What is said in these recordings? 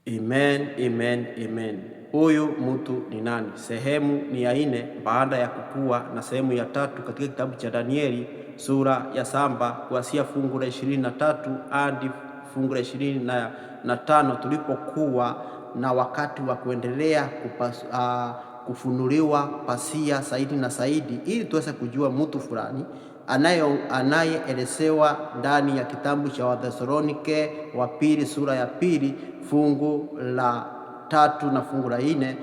Amen, amen, amen. Huyu mtu ni nani? Sehemu ni ya 4 baada ya kukua na sehemu ya 3 katika kitabu cha Danieli sura ya 7 kuanzia fungu la 23 hadi fungu la 25 tulipokuwa na wakati wa kuendelea kufunuliwa pasia zaidi na zaidi, ili tuweze kujua mtu fulani anayeelezewa ndani ya kitabu cha Wathesalonike wa pili sura ya 2 fungu la 3 na fungu la 4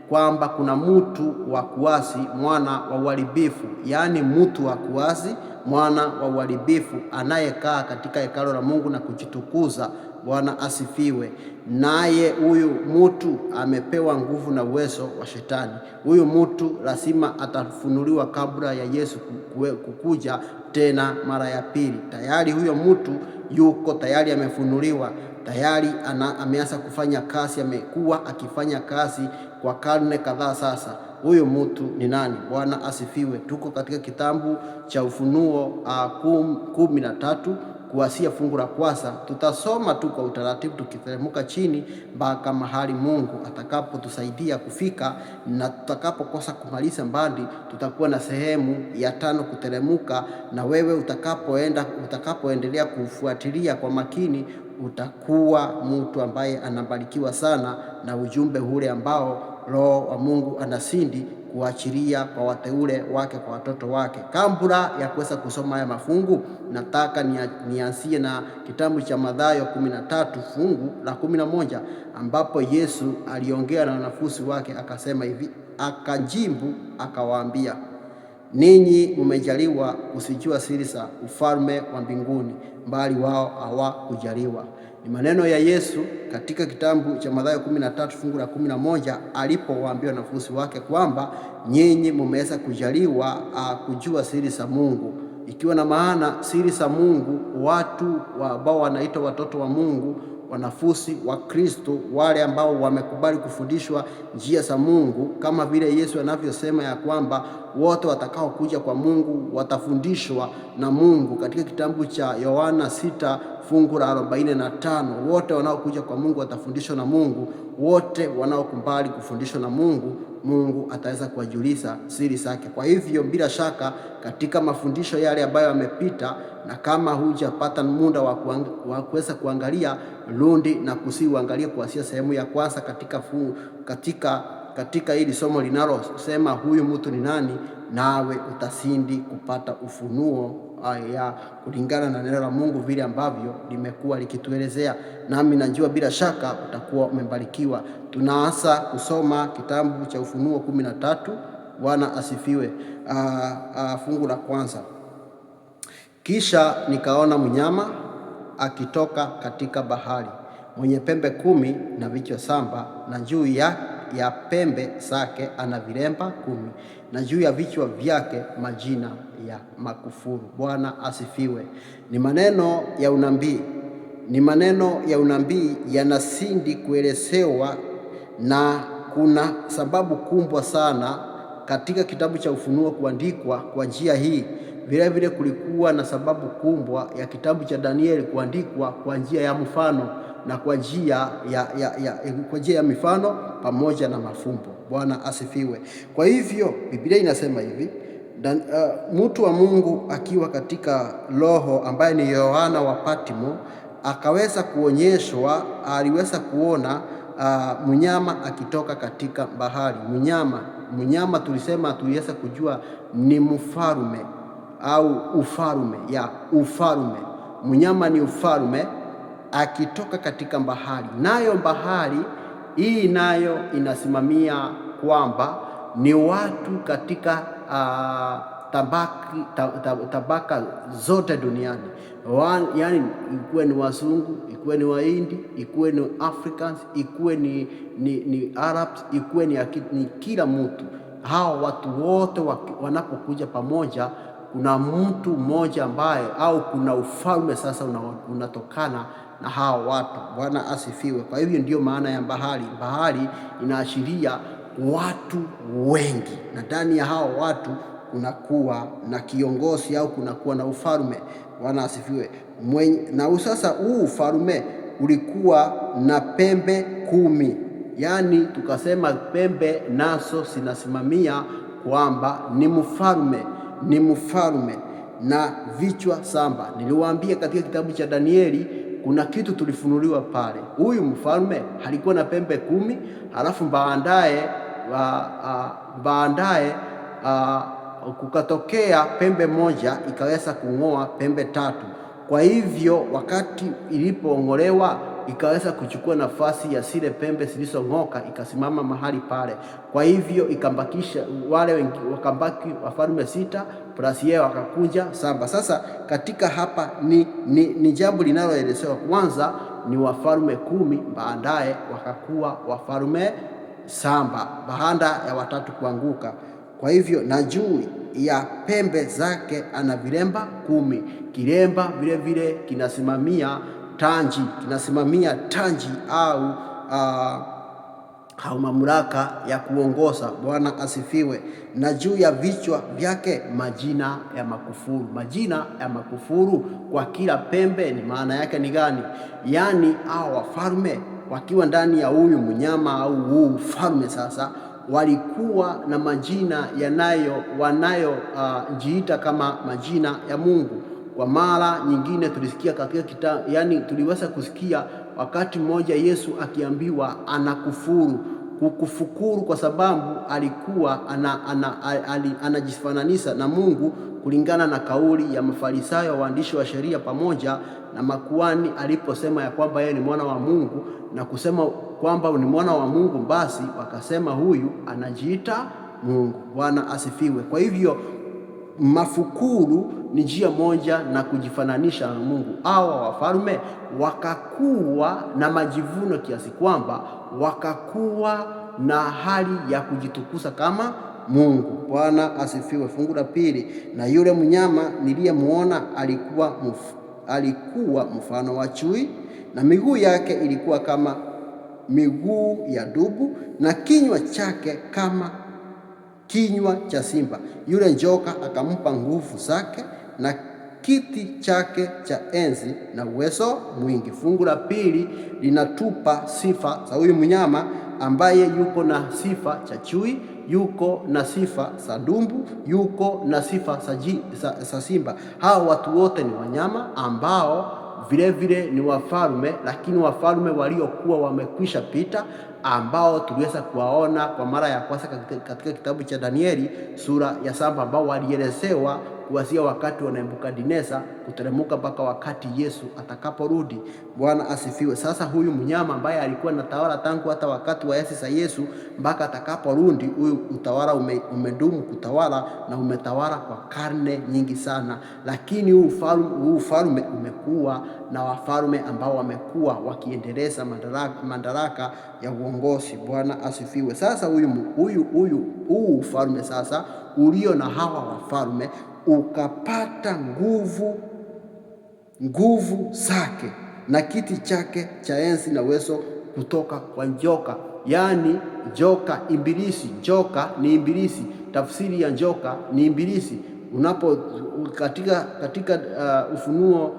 kwamba kuna mtu wa kuasi mwana wa uharibifu, yaani mtu wa kuasi mwana wa uharibifu anayekaa katika hekalo la Mungu na kujitukuza. Bwana asifiwe. Naye huyu mtu amepewa nguvu na uwezo wa Shetani. Huyu mtu lazima atafunuliwa kabla ya Yesu kukuja tena mara ya pili. Tayari huyo mtu yuko tayari, amefunuliwa tayari, ameanza kufanya kazi, amekuwa akifanya kazi kwa karne kadhaa sasa. Huyo mtu ni nani? Bwana asifiwe. Tuko katika kitabu cha Ufunuo 13 kuanzia fungu la 1. Tutasoma tu kwa utaratibu tukiteremka chini mpaka mahali Mungu atakapotusaidia kufika, na tutakapokosa kumaliza mbali tutakuwa na sehemu ya 5 kuteremka, na wewe utakapoendelea kufuatilia kwa makini utakuwa mtu ambaye anabarikiwa sana na ujumbe ule ambao Roho wa Mungu anasindi kuachilia kwa wateule wake, kwa watoto wake. Kabla ya kuweza kusoma haya mafungu, nataka nianzie na kitabu cha Mathayo 13 fungu la 11, ambapo Yesu aliongea na wanafunzi wake akasema hivi, akajibu akawaambia, ninyi mmejaliwa kusijua siri za ufalme wa mbinguni, bali wao hawakujaliwa. Ni maneno ya Yesu katika kitabu cha Mathayo 13 fungu la 11, alipowaambia wanafunzi wake kwamba nyinyi mmeweza kujaliwa kujua siri za Mungu, ikiwa na maana siri za Mungu, watu ambao wanaitwa watoto wa Mungu, wanafunzi wa Kristo, wale ambao wamekubali kufundishwa njia za Mungu, kama vile Yesu anavyosema ya kwamba wote watakao kuja kwa Mungu watafundishwa na Mungu katika kitabu cha Yohana 6 fungu la 45. Wote wanaokuja kwa Mungu watafundishwa na Mungu. Wote wanaokubali kufundishwa na Mungu, Mungu ataweza kuwajulisha siri zake. Kwa hivyo bila shaka katika mafundisho yale ambayo yamepita, na kama hujapata muda wa kuweza kuangalia, rudi na kusiuangalie kuanzia sehemu ya 1 katika hili somo linalosema huyu mtu ni nani, nawe utasindi kupata ufunuo ya kulingana na neno la Mungu vile ambavyo limekuwa likituelezea. Nami najua bila shaka utakuwa umebarikiwa. Tunaanza kusoma kitabu cha Ufunuo 13. Bwana asifiwe. Fungu la 1. Kisha nikaona mnyama akitoka katika bahari, mwenye pembe 10 na vichwa 7, na juu ya pembe zake ana vilemba 10, na juu ya vichwa vyake majina ya makufuru. Bwana asifiwe. Ni maneno ya unabii, yanasindi kuelezewa, na kuna sababu kubwa sana katika kitabu cha Ufunuo kuandikwa kwa njia hii. Vile vile kulikuwa na sababu kubwa ya kitabu cha Danieli kuandikwa kwa njia ya mfano na kwa njia ya mifano pamoja na mafumbo. Bwana asifiwe. Kwa hivyo Biblia inasema hivi, mtu wa Mungu akiwa katika roho, ambaye ni Yohana wa Patmo, akaweza kuonyeshwa, aliweza kuona mnyama akitoka katika bahari. Mnyama tuliweza kujua ni mfalme au ufalme, ufalme. Mnyama ni ufalme akitoka katika bahari. Nayo bahari hii nayo inasimamia kwamba ni watu katika tabaka zote duniani, yaani ikuwe ni wazungu, ikuwe ni Wahindi, ikuwe ni Africans, ikuwe ni Arabs, ikuwe ni kila mtu. Hao watu wote wanapokuja pamoja, kuna mtu mmoja ambaye, au kuna ufalme sasa unatokana na hao watu. Bwana asifiwe. Kwa hivyo ndio maana ya bahari. Bahari inaashiria watu wengi, na ndani ya hao watu kunakuwa na kiongozi au kunakuwa na ufalme. Bwana asifiwe. Na sasa huu ufalme ulikuwa na pembe 10, yaani tukasema pembe nazo zinasimamia kwamba ni mfalme na vichwa saba. Niliwaambia katika kitabu cha Danieli kuna kitu tulifunuliwa pale. Huyu mfalme alikuwa na pembe 10, halafu baadaye kukatokea pembe moja ikaweza kung'oa pembe 3. Kwa hivyo wakati ilipoongolewa ikaweza kuchukua nafasi ya zile pembe zilizong'oka, ikasimama mahali pale. Kwa hivyo ikambakisha wale wengi, wakabaki wafalme 6 plus yeye wakakuja 7. Sasa katika hapa ni jambo linaloelezewa. Kwanza ni wafalme 10, baadaye wakakuwa wafalme 7 baada ya watatu kuanguka. Kwa hivyo na juu ya pembe zake ana vilemba 10. Kilemba vile vile kinasimamia taji au mamlaka ya kuongoza. Bwana asifiwe. Na juu ya vichwa vyake majina ya makufuru. Majina ya makufuru kwa kila pembe ni maana yake ni gani? Yaani hao wafalme wakiwa ndani ya huyu mnyama au huu ufalme sasa walikuwa na majina wanayojiita kama majina ya Mungu. Kwa mara nyingine tulisikia katika tuliweza kusikia wakati mmoja Yesu akiambiwa anakufuru. Kukufukuru kwa sababu alikuwa anajifananisha na Mungu kulingana na kauli ya Mafarisayo, waandishi wa sheria pamoja na makuhani, aliposema ya kwamba yeye ni mwana wa Mungu, na kusema kwamba ni mwana wa Mungu, basi wakasema huyu anajiita Mungu. Bwana asifiwe. Kwa hivyo mafukuru ni njia moja na kujifananisha na Mungu. Hawa wafalme wakakuwa na majivuno kiasi kwamba wakakuwa na hali ya kujitukuza kama Mungu. Bwana asifiwe. Fungu la 2, na yule mnyama niliyemuona alikuwa mfano wa chui, na miguu yake ilikuwa kama miguu ya dubu, na kinywa chake kama kinywa cha simba. Yule njoka akampa nguvu zake na kiti chake cha enzi na uwezo mwingi. Fungu la 2 linatupa sifa za huyu mnyama ambaye yuko na sifa cha chui, yuko na sifa za dumbu, yuko na sifa za simba. Hao watu wote ni wanyama ambao vile vile ni wafalme, lakini wafalme waliokuwa wamekwisha pita, ambao tuliweza kuwaona kwa mara ya kwanza katika kitabu cha Danieli sura ya 7, ambao walielezewa kuanzia wakati wa Nebukadneza kuteremka mpaka wakati Yesu atakaporudi. Bwana asifiwe. Sasa huyu mnyama ambaye alikuwa anatawala tangu hata wakati wa enzi za Yesu mpaka atakaporudi, huyu utawala umedumu kutawala na umetawala kwa karne nyingi sana. Lakini huu ufalme umekuwa na wafalme ambao wamekuwa wakiendeleza madaraka ya uongozi. Bwana asifiwe. Sasa huu ufalme sasa ulio na hawa wafalme ukapata nguvu zake na kiti chake cha enzi na uwezo kutoka kwa njoka. Yaani joka, ibilisi. Joka ni ibilisi, tafsiri ya njoka ni ibilisi. Katika Ufunuo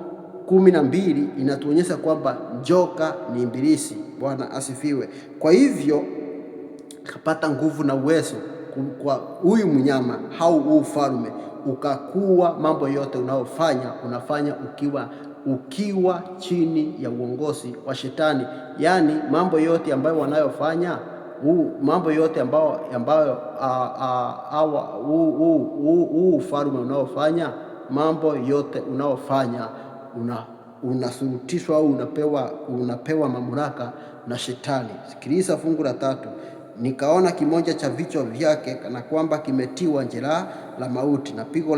12 inatuonyesha kwamba njoka ni ibilisi. Bwana asifiwe. Kwa hivyo kapata nguvu na uwezo kwa huyu mnyama au ufalme, ukakuwa mambo yote unafanya ukiwa chini ya uongozi wa Shetani. Yaani mambo yote ambayo wanayofanya, mambo yote ambayo ufalme unaofanya, mambo yote unaofanya unasurutishwa au unapewa mamlaka na Shetani. Sikiliza fungu la 3. Nikaona kimoja cha vichwa vyake kana kwamba kimetiwa jeraha la mauti, na pigo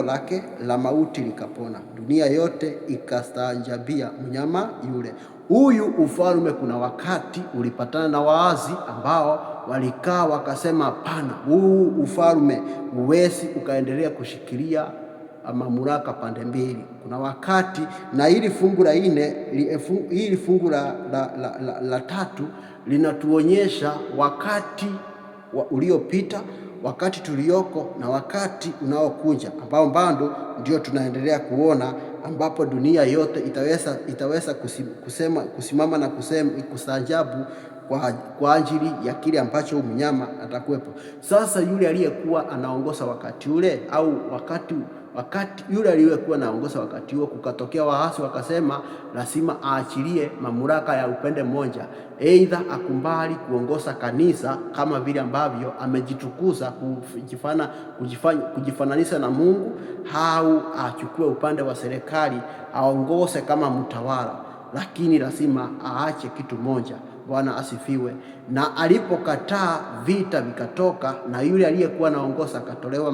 lake la mauti likapona. Dunia yote ikastaajabia mnyama yule. Huyu ufalme kuna wakati ulipatana na waasi ambao walikaa wakasema, hapana, huu ufalme huwezi ukaendelea kushikilia mamlaka pande mbili. Kuna wakati, na hili fungu la 4, hili fungu la 3 linatuonyesha wakati uliopita, wakati tulioko na wakati unaokuja, ambao bado ndio tunaendelea kuona ambapo dunia yote itaweza kusimama na kustaajabu kwa ajili ya kile ambacho mnyama atakuwepo. Sasa yule aliyekuwa anaongoza wakati ule, au wakati yule aliyekuwa anaongoza wakati huo, kukatokea waasi wakasema lazima aachilie mamlaka ya upande mmoja, aidha akumbali kuongoza kanisa kama vile ambavyo amejitukuza kujifananisha na Mungu, au achukue upande wa serikali aongoze kama mtawala, lakini lazima aache kitu moja. Bwana asifiwe. Na alipokataa, vita vikatoka, na yule aliyekuwa anaongoza akatolewa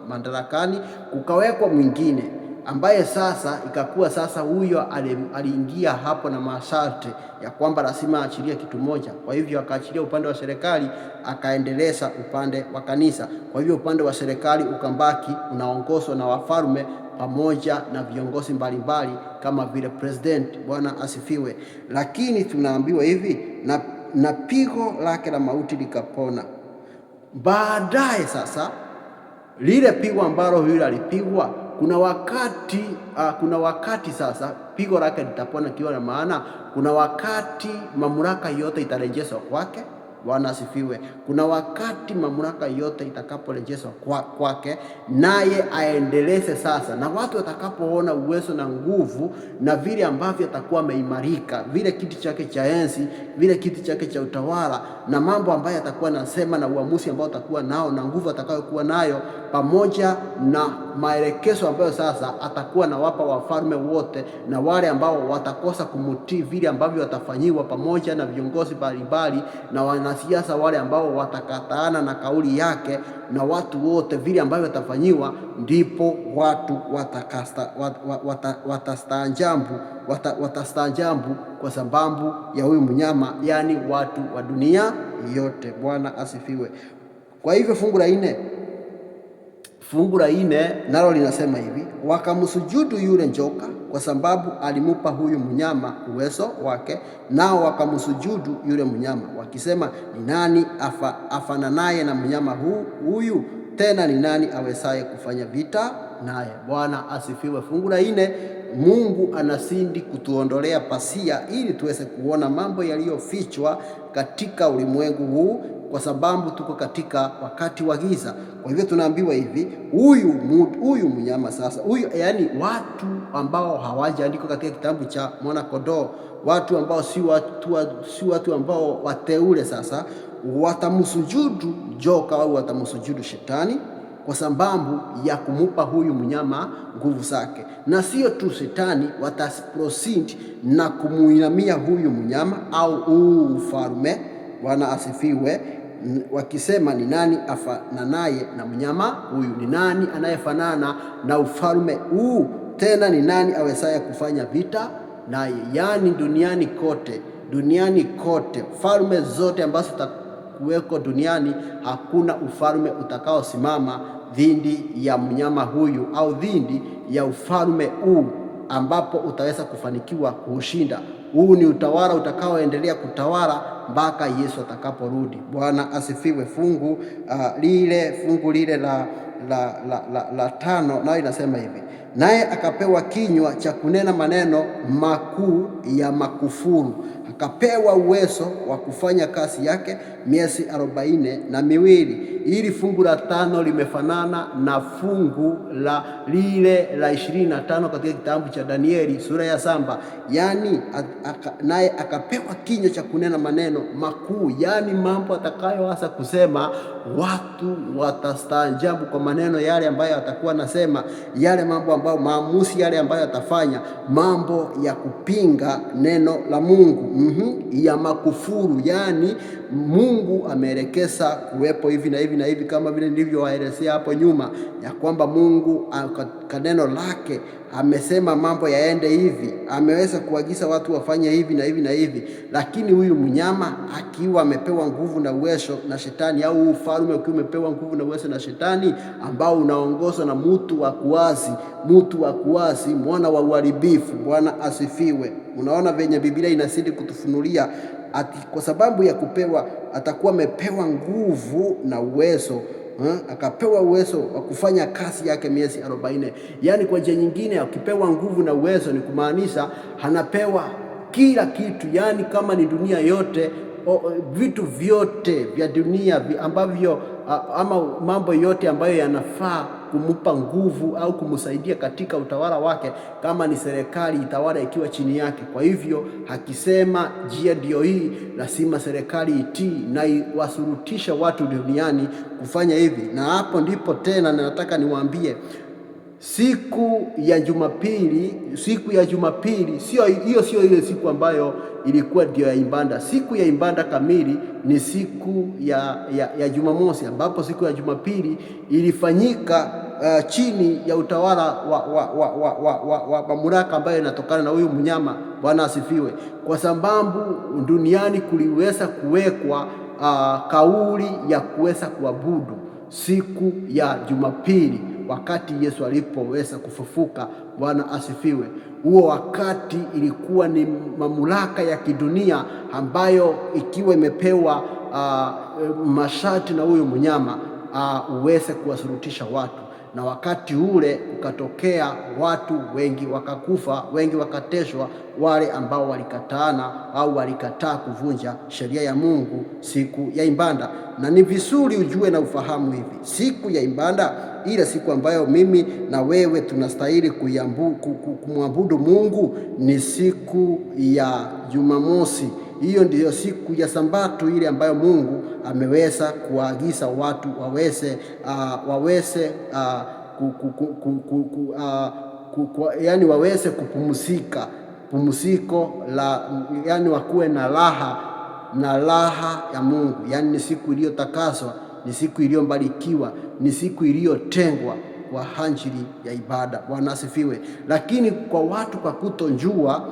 madarakani, kukawekwa mwingine ambaye sasa ikakuwa sasa huyo aliingia hapo na masharti ya kwamba lazima aachilie kitu moja. Kwa hivyo akaachilia upande wa serikali, akaendeleza upande wa kanisa. Kwa hivyo upande wa serikali ukambaki unaongozwa na wafalme pamoja na viongozi mbalimbali kama vile president. Bwana asifiwe. Lakini tunaambiwa hivi, na pigo lake la mauti likapona. Baadaye sasa lile pigo ambalo yule alipigwa, kuna wakati sasa pigo lake litapona, kiwa na maana kuna wakati mamlaka yote itarejeshwa kwake. Bwana asifiwe. Kuna wakati mamlaka yote itakaporejeshwa kwake, naye aendeleze sasa, na watu watakapoona uwezo na nguvu na vile ambavyo atakuwa ameimarika, vile kiti chake cha enzi, vile kiti chake cha utawala, na mambo ambayo atakuwa nasema, na uamuzi ambao atakuwa nao, na nguvu atakayokuwa nayo, pamoja na maelekezo ambayo sasa atakuwa na wapa wafalme wote, na wale ambao watakosa kumutii vile ambavyo watafanyiwa, pamoja na viongozi mbalimbali na wanasiasa wale ambao watakataana na kauli yake, na watu wote vile ambavyo watafanyiwa, ndipo watu watastaajabu kwa sababu ya huyu mnyama, yani watu wa dunia yote. Bwana asifiwe. Kwa hivyo fungu la 4 nalo linasema hivi, wakamsujudu yule njoka kwa sababu alimupa huyu mnyama uwezo wake, nao wakamsujudu yule mnyama wakisema, ni nani afananaye na mnyama huyu? Tena ni nani awezaye kufanya vita naye? Bwana asifiwe. Fungu la 4, Mungu anazidi kutuondolea pasia ili tuweze kuona mambo yaliyofichwa katika ulimwengu huu, kwa sababu tuko katika wakati wa giza. Kwa hivyo tunaambiwa hivi, huyu mnyama sasa, yani watu ambao hawajaandikwa katika kitabu cha mwana kondoo, watu ambao si watu ambao wateule, sasa watamsujudu joka au watamsujudu shetani kwa sababu ya kumupa huyu mnyama nguvu zake. Na sio tu shetani, wataproceed na kumuinamia huyu mnyama au ufalme. Bwana asifiwe. Wakisema, ni nani afananaye na mnyama huyu? Ni nani anayefanana na ufalme huu? Tena ni nani awezaye kufanya vita naye? Yani duniani kote falme zote ambazo zitakuweko duniani, hakuna ufalme utakaosimama dhidi ya mnyama huyu au dhidi ya ufalme huu ambapo utaweza kufanikiwa kuushinda. Huu ni utawala utakaoendelea kutawala mpaka Yesu atakaporudi. Bwana asifiwe. Fungu lile la 5 nayo inasema hivi, naye akapewa kinywa cha kunena maneno makuu ya makufuru, akapewa uwezo wa kufanya kazi yake miezi 42. Ili fungu la 5 limefanana na fungu lile la 25 katika kitabu cha Danieli sura ya 7. Yani naye akapewa kinywa cha kunena maneno makuu, yani mambo atakayoanza kusema watu watastaajabu kwa maneno yale ambayo atakuwa nasema, yale mambo ambayo, maamuzi yale ambayo atafanya, mambo ya kupinga neno la Mungu, ya makufuru. Yani Mungu ameelekeza kuwepo hivi na hivi na hivi, kama vile nilivyowaelezea hapo nyuma, ya kwamba Mungu kwa neno lake amesema mambo yaende hivi, ameweza kuagiza watu wafanye hivi na hivi na hivi. Lakini huyu mnyama akiwa amepewa nguvu na uwezo na shetani, au ufalme ukiwa umepewa nguvu na uwezo na shetani, ambao unaongozwa na mtu wa kuasi, mwana wa uharibifu. Bwana asifiwe. Unaona venye Biblia inazidi kutufunulia ati kwa sababu ya kupewa, atakuwa amepewa nguvu na uwezo akapewa uwezo wa kufanya kazi yake miezi 40. Yaani kwa njia nyingine, akipewa nguvu na uwezo ni kumaanisha anapewa kila kitu, yaani kama ni dunia yote, vitu vyote vya dunia ambavyo ama mambo yote ambayo yanafaa kumpa nguvu au kumsaidia katika utawala wake, kama ni serikali itawala ikiwa chini yake. Kwa hivyo akisema njia ndio hii, lazima serikali itii na iwasurutisha watu duniani kufanya hivi. Na hapo ndipo tena nataka niwaambie, siku ya Jumapili sio ile siku ambayo ilikuwa ndio ya ibada. Siku ya ibada kamili ni siku ya Jumamosi, ambapo siku ya Jumapili ilifanyika chini ya utawala wa mamlaka ambayo inatokana na huyu mnyama. Bwana asifiwe. Kwa sababu duniani kuliweza kuwekwa kauli ya kuweza kuabudu siku ya Jumapili wakati Yesu alipoweza kufufuka. Bwana asifiwe. Huo wakati ilikuwa ni mamlaka ya kidunia ambayo ikiwa imepewa masharti na huyo mnyama uweze kuwasurutisha watu, na wakati ule ukatokea watu wengi wakakufa, wengi wakateswa, wale ambao walikataana au walikataa kuvunja sheria ya Mungu siku ya ibada. Na ni vizuri ujue na ufahamu hivi, siku ya ibada, ile siku ambayo mimi na wewe tunastahili kumwabudu Mungu, ni siku ya Jumamosi. Hiyo ndiyo siku ya Sabato ile ambayo Mungu ameweza kuagiza watu yani waweze kupumzika, pumziko yani wakuwe na raha ya Mungu. Yani ni siku iliyotakaswa, ni siku iliyobarikiwa, ni siku iliyotengwa kwa ajili ya ibada. Bwana asifiwe. Lakini kwa watu kwa kutojua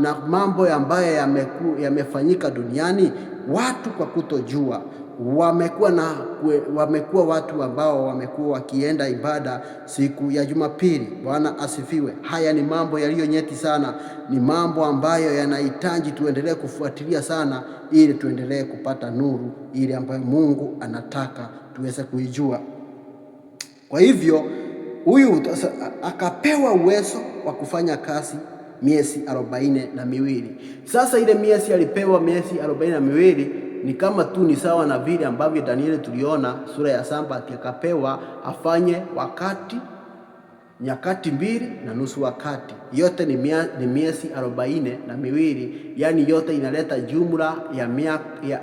na mambo ambayo yamefanyika duniani, watu kwa kutojua wamekuwa watu ambao wamekuwa wakienda ibada siku ya Jumapili. Bwana asifiwe. Haya ni mambo yaliyo nyeti sana, ni mambo ambayo yanahitaji tuendelee kufuatilia sana, ili tuendelee kupata nuru ile ambayo Mungu anataka tuweze kuijua. Kwa hivyo huyu akapewa uwezo wa kufanya kazi miezi 42. Sasa ile miezi alipewa miezi 42 ni kama tu ni sawa na vile ambavyo Danieli tuliona sura ya 7 akapewa afanye nyakati 2.5 wakati. Yote ni miezi 42, yani yote inaleta jumla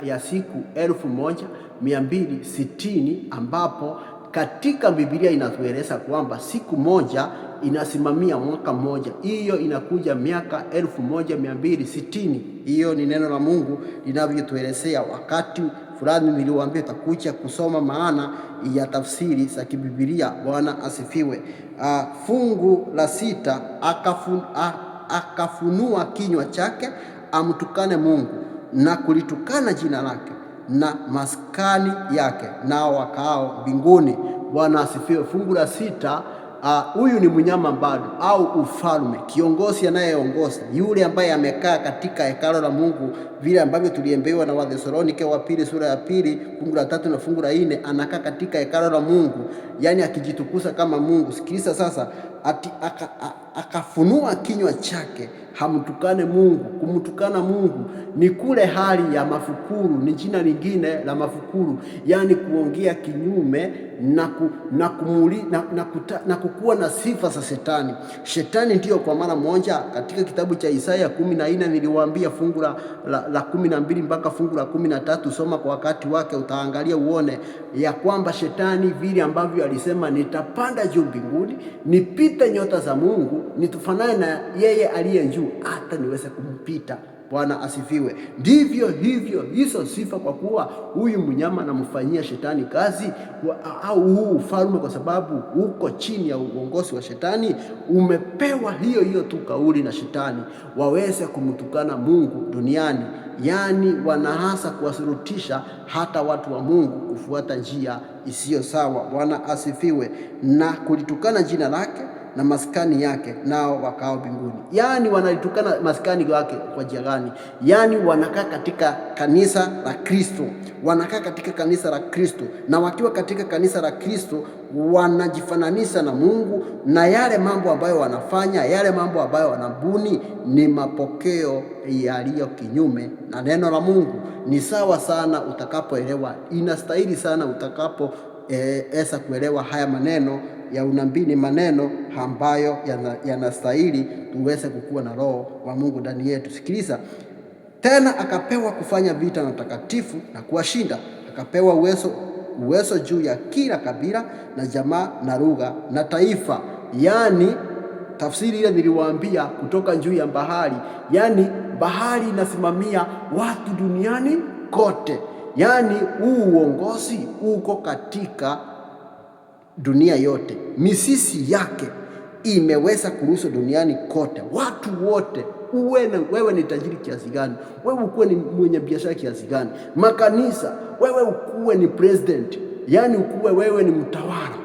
ya siku 1260, ambapo katika Biblia inatueleza kwamba siku moja inasimamia mwaka mmoja. Hiyo inakuja miaka 1260. Hiyo ni neno la Mungu linavyotuelezea. Wakati fulani niliwaambia utakuja kusoma maana ya tafsiri za Biblia. Bwana asifiwe. Fungu la 6, akafunua kinywa chake amtukane Mungu na kulitukana jina lake na maskani yake, nao wakao mbinguni. Bwana asifiwe. Fungu la 6, huyu ni mnyama bado au ufalme, kiongozi anayeongoza, yule ambaye amekaa katika hekalo la Mungu, vile ambavyo tuliambiwa na Wathesalonike wa pili sura ya 2 fungu la 3 na fungu la 4. Anakaa katika hekalo la Mungu, yani akijitukuza kama Mungu. Sikiliza sasa, akafunua kinywa chake hamtukane Mungu. Kumtukana Mungu ni kule hali ya mafukuru, ni jina lingine la mafukuru, yani kuongea kinyume na kukuwa na sifa za Shetani. Shetani ndiyo kwa mara moja katika kitabu cha Isaya 14 niliwaambia fungu la 12 mpaka fungu la 13. Soma kwa wakati wake, utaangalia uone ya kwamba Shetani vile ambavyo alisema nitapanda juu mbinguni, nipite nyota za Mungu, nitufanane na yeye aliye juu hata niweze kumpita. Bwana asifiwe. Ndivyo hivyo hizo sifa, kwa kuwa huyu mnyama anamfanyia Shetani kazi, au huu ufalme, kwa sababu uko chini ya uongozi wa Shetani, umepewa hiyo tu kauli na Shetani waweze kumtukana Mungu duniani. Yani wanahasa kuwasurutisha hata watu wa Mungu kufuata njia isiyo sawa. Bwana asifiwe. Na kulitukana jina lake na maskani yake, nao wakao mbinguni. Yaani wanalitukana maskani yake kwa njia gani? Yaani wanakaa katika kanisa la Kristo, wanakaa katika kanisa la Kristo, na wakiwa katika kanisa la Kristo wanajifananisha na Mungu, na yale mambo ambayo wanafanya, yale mambo ambayo wanabuni ni mapokeo yaliyo kinyume na neno la Mungu. Ni sawa sana utakapoelewa, inastahili sana utakapoeza kuelewa haya maneno ya unabii. Ni maneno ambayo yanastahili tuweze kukua na roho wa Mungu ndani yetu. Sikiliza, tena akapewa kufanya vita na watakatifu na kuwashinda. Akapewa uwezo juu ya kila kabila na jamaa na lugha na taifa. Yaani tafsiri ile niliwaambia kutoka juu ya bahari, yaani bahari inasimamia watu duniani kote. Yaani huu uongozi uko katika dunia yote, misisi yake imeweza kuruhusu duniani kote. Watu wote, wewe ni tajiri kiasi gani, wewe ukuwe ni mwenye biashara kiasi gani, makanisa, wewe ukuwe ni president, yaani ukuwe wewe ni mtawala,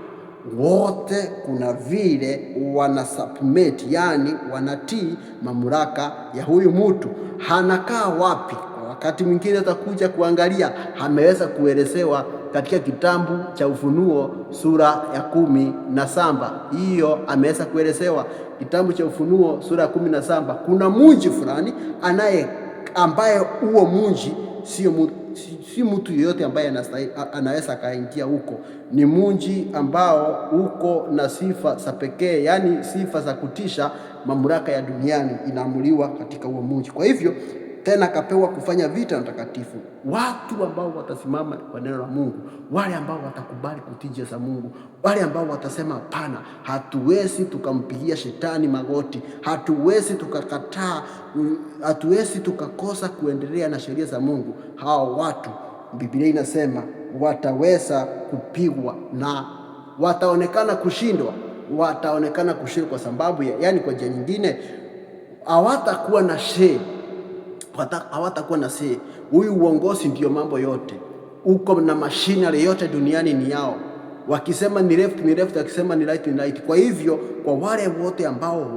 wote kuna vile wanasubmit, yaani wanatii mamlaka ya huyu mtu. Hanakaa wapi? Kwa wakati mwingine atakuja kuangalia, ameweza kuelezewa katika kitabu cha Ufunuo sura ya 17. Hiyo ameweza kuelezewa kitabu cha Ufunuo sura ya 17. Kuna mji fulani ambaye huo mji si mtu yeyote ambaye anaweza kaingia huko. Ni mji ambao uko na sifa za pekee, yani sifa za kutisha. Mamlaka ya duniani inaamuliwa katika huo mji. Kwa hivyo tena akapewa kufanya vita na watakatifu, watu ambao watasimama kwa neno la Mungu, wale ambao watakubali kutii njia za Mungu, wale ambao watasema hapana, hatuwezi tukampigia shetani magoti, hatuwezi tukakataa, hatuwezi tukakosa kuendelea na sheria za Mungu. Hao watu Biblia inasema wataweza kupigwa na wataonekana kushindwa, kwa sababu yani kwa njia nyingine hawatakuwa na hawatakuwa na say. Huyu uongozi ndio mambo yote, uko na machinery yote duniani ni yao. Wakisema ni left ni left, wakisema ni right ni right. Kwa hivyo kwa wale wote ambao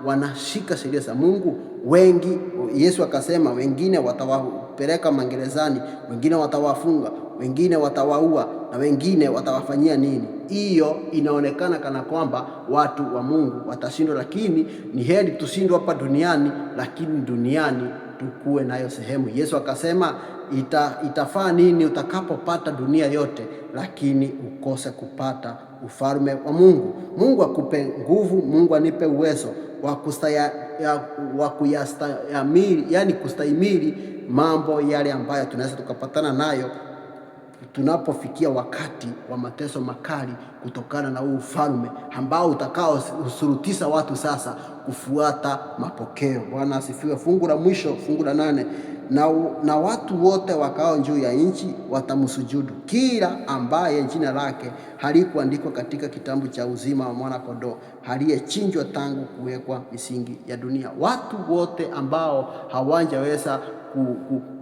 wanashika sheria za Mungu, wengi, Yesu akasema wengine watawapeleka magerezani, wengine watawafunga, wengine watawaua, na wengine watawafanyia nini. Hiyo inaonekana kana kwamba watu wa Mungu watashindwa, lakini ni heri tushindwe hapa duniani, lakini duniani tukue nayo sehemu. Yesu akasema itafaa nini utakapopata dunia yote, lakini ukose kupata ufalme wa Mungu. Mungu akupe nguvu, Mungu anipe uwezo wa kuyastahimili, yani kustahimili mambo yale ambayo tunaweza tukapatana nayo tunapofikia wakati wa mateso makali kutokana na huu ufalme ambao utakao usurutisha watu sasa kufuata mapokeo. Bwana asifiwe. Fungu la mwisho, fungu la 8, na watu wote wakao juu ya nchi watamsujudu, kila ambaye jina lake halikuandikwa katika kitabu cha uzima wa mwana kondoo aliyechinjwa tangu kuwekwa misingi ya dunia. Watu wote ambao hawajaweza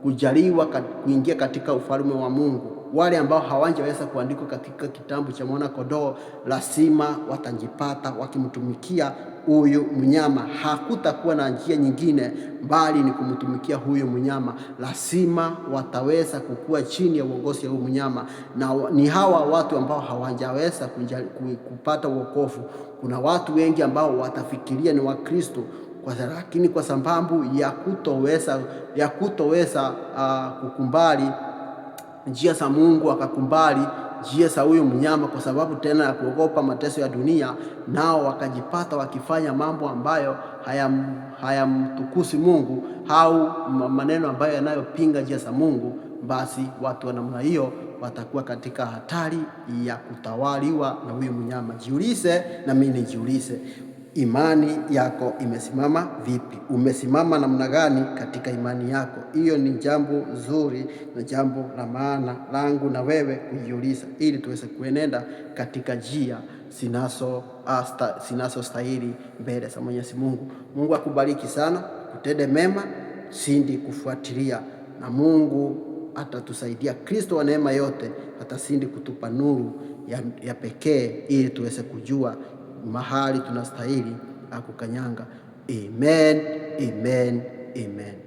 kujaliwa kuingia katika ufalme wa Mungu, wale ambao hawajaweza kuandikwa katika kitabu cha mwana kondoo, lazima watajipata wakimtumikia huyu mnyama. Hakutakuwa na njia nyingine bali ni kumtumikia huyu mnyama. Lazima wataweza kukua chini ya uongozi wa huyu mnyama, na ni hawa watu ambao hawajaweza kupata wokovu. Kuna watu wengi ambao watafikiria ni Wakristo, lakini kwa sababu ya kutoweza kukumbali njia za Mungu, akakumbali njia za huyo mnyama kwa sababu tena ya kuogopa mateso ya dunia, nao wakajipata wakifanya mambo ambayo hayamtukusi Mungu au maneno ambayo yanayopinga njia za Mungu. Basi watu wa namna hiyo watakuwa katika hatari ya kutawaliwa na huyo mnyama. Jiulize na mimi nijiulize, imani yako imesimama vipi? Umesimama namna gani katika imani yako? Hiyo ni jambo zuri na jambo la maana langu na wewe kujiuliza, ili tuweze kuenenda katika njia zinazostahili mbele za Mwenyezi Mungu. Mungu akubariki sana, kutende mema, sindi kufuatilia, na Mungu atatusaidia. Kristo wa neema yote atasindi kutupa nuru ya pekee, ili tuweze kujua mahali tunastahili kukanyanga. Amen, amen, amen.